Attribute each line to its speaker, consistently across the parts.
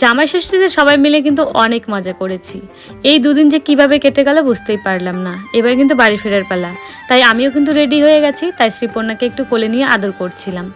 Speaker 1: জামাই ষষ্ঠীতে সবাই মিলে কিন্তু অনেক মজা করেছি। এই দুদিন যে কিভাবে কেটে গেল বুঝতেই পারলাম না। এবার কিন্তু বাড়ি ফেরার পালা, তাই আমিও কিন্তু রেডি হয়ে গেছি। তাই শ্রীপর্ণাকে একটু কোলে নিয়ে আদর করছিলাম।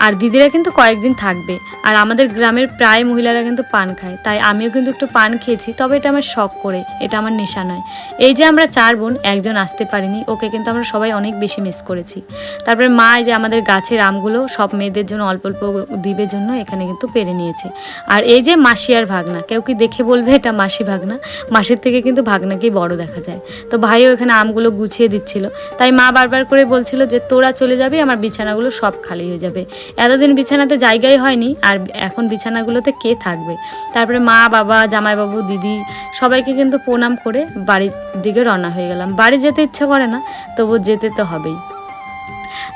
Speaker 1: আর দিদিরা কিন্তু কয়েকদিন থাকবে। আর আমাদের গ্রামের প্রায় মহিলারা কিন্তু পান খায়, তাই আমিও কিন্তু একটু পান খেয়েছি। তবে এটা আমার শখ করে, এটা আমার নেশা নয়। এই যে আমরা 4 বোন, একজন আসতে পারিনি, ওকে কিন্তু আমরা সবাই অনেক বেশি মিস করেছি। তারপরে মা এই যে আমাদের গাছের আমগুলো সব মেয়েদের জন্য অল্প অল্প দিবের জন্য এখানে কিন্তু পেরে নিয়েছে। আর এই যে মাসি আর ভাগনা, কেউ কি দেখে বলবে এটা মাসি ভাগনা, মাসির থেকে কিন্তু ভাগনাকেই বড় দেখা যায়। তো ভাইও এখানে আমগুলো গুছিয়ে দিচ্ছিল। তাই মা বারবার করে বলছিল যে তোরা চলে যাবি, আমার বিছানাগুলো সব খালি হয়ে যাবে। এতদিন বিছানাতে জায়গাই হয়নি, আর এখন বিছানাগুলোতে কে থাকবে। তারপরে মা বাবা জামাইবাবু দিদি সবাইকে কিন্তু প্রণাম করে বাড়ির দিকে রওনা হয়ে গেলাম। বাড়ি যেতে ইচ্ছা করে না, তবু যেতে তো হবেই।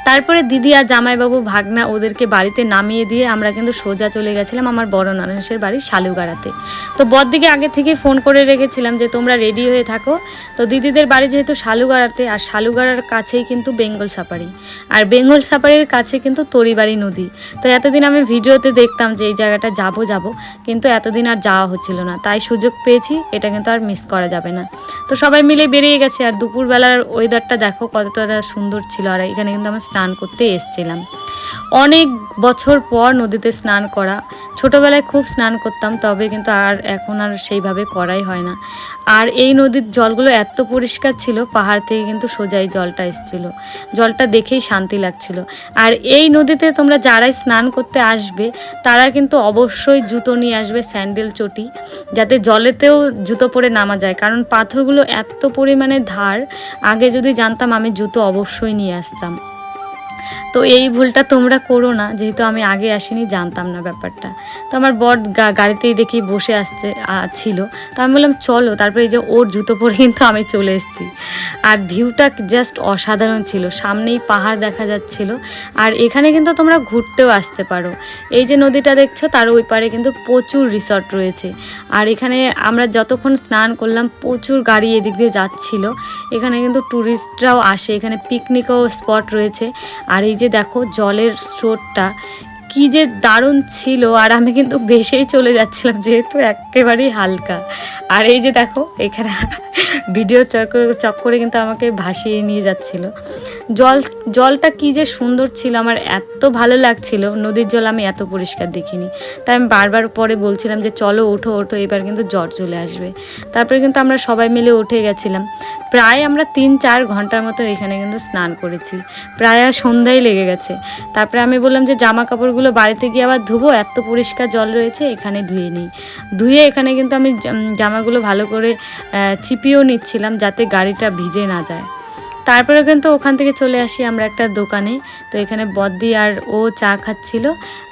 Speaker 1: তারপরে দিদি আর জামাইবাবু ভাগনা ওদেরকে বাড়িতে নামিয়ে দিয়ে আমরা কিন্তু সোজা চলে গেছিলাম আমার বড় ননসের বাড়ি শালুগাড়াতে। তো বড়দিকে আগে থেকে ফোন করে রেখেছিলাম যে তোমরা রেডি হয়ে থাকো। তো দিদিদের বাড়ি যেহেতু শালুগাড়াতে, আর শালুগাড়ার কাছেই কিন্তু বেঙ্গল সাফারি, আর বেঙ্গল সাফারির কাছে কিন্তু তরিবাড়ি নদী। তো এতদিন আমি ভিডিওতে দেখতাম যে এই জায়গাটা যাব, কিন্তু এতদিন আর যাওয়া হচ্ছিল না। তাই সুযোগ পেয়েছি, এটা কিন্তু আর মিস করা যাবে না। তো সবাই মিলে বেরিয়ে গেছে। আর দুপুরবেলার ওয়েদারটা দেখো কতটা সুন্দর ছিল। আর এখানে কিন্তু আমি স্নান করতে এসেছিলাম। অনেক বছর পর নদীতে স্নান করা। ছোটোবেলায় খুব স্নান করতাম, তবে কিন্তু এখন আর সেইভাবে করাই হয় না। আর এই নদীর জলগুলো এত পরিষ্কার ছিল, পাহাড় থেকে কিন্তু সোজাই জলটা এসেছিল। জলটা দেখেই শান্তি লাগছিল। আর এই নদীতে তোমরা যারাই স্নান করতে আসবে, তারা কিন্তু অবশ্যই জুতো নিয়ে আসবে, স্যান্ডেল চটি, যাতে জলেতেও জুতো পরে নামা যায়। কারণ পাথরগুলো এত পরিমাণে ধার, আগে যদি জানতাম আমি জুতো অবশ্যই নিয়ে আসতাম। তো এই ভুলটা তোমরা করো না, যেহেতু আমি আগে আসিনি, জানতাম না ব্যাপারটা। তো আমার বর গাড়িতেই দেখি বসে ছিল। তো আমি বললাম চলো। তারপরে এই যে ওর জুতো পরে কিন্তু আমি চলে এসেছি। আর ভিউটা জাস্ট অসাধারণ ছিল, সামনেই পাহাড় দেখা যাচ্ছিল। আর এখানে কিন্তু তোমরা ঘুরতেও আসতে পারো। এই যে নদীটা দেখছো, তার ওই পারে কিন্তু প্রচুর রিসর্ট রয়েছে। আর এখানে আমরা যতক্ষণ স্নান করলাম, প্রচুর গাড়ি এদিক দিয়ে যাচ্ছিল। এখানে কিন্তু ট্যুরিস্টরাও আসে, এখানে পিকনিকও স্পট রয়েছে। আর এই যে দেখো জলের স্রোতটা কি যে দারুণ ছিল। আর আমি কিন্তু ভেসেই চলে যাচ্ছিলাম, যেহেতু একেবারেই হালকা। আর এই যে দেখো এখানে ভিডিও চক্করে কিন্তু আমাকে ভাসিয়ে নিয়ে যাচ্ছিল। জলটা কি যে সুন্দর ছিল, আমার এত ভালো লাগছিল। নদীর জল আমি এত পরিষ্কার দেখিনি। তাই আমি বারবার পরে বলছিলাম যে চলো ওঠো ওঠো, এবার কিন্তু জ্বর চলে আসবে। তারপরে কিন্তু আমরা সবাই মিলে উঠে গেছিলাম। প্রায় আমরা 3-4 ঘন্টার মতো এখানে কিন্তু স্নান করেছি। প্রায় আর সন্ধ্যায় লেগে গেছে। তারপরে আমি বললাম যে জামা কাপড়গুলো বাড়িতে গিয়ে আবার ধুবো, এত পরিষ্কার জল রয়েছে, এখানে ধুয়ে নিই। ধুয়ে এখানে কিন্তু আমি জামাগুলো ভালো করে চিপিয়েও নিচ্ছিলাম, যাতে গাড়িটা ভিজে না যায়। তারপরে কিন্তু ওখান থেকে চলে আসি আমরা একটা দোকানে। তো এখানে বদ্দি আর ও চা খাচ্ছিল।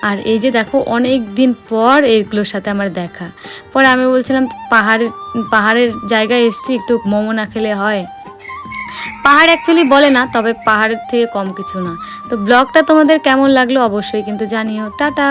Speaker 1: আর এই যে দেখো অনেক দিন পর এইগুলোর সাথে আমার দেখা। পরে আমি বলছিলাম পাহাড়ের জায়গায় এসছি, একটু মোমো না খেলে হয়। পাহাড় অ্যাকচুয়ালি বলে না, তবে পাহাড়ের থেকে কম কিছু না। তো ব্লগটা তোমাদের কেমন লাগলো অবশ্যই কিন্তু জানিও। টাটা।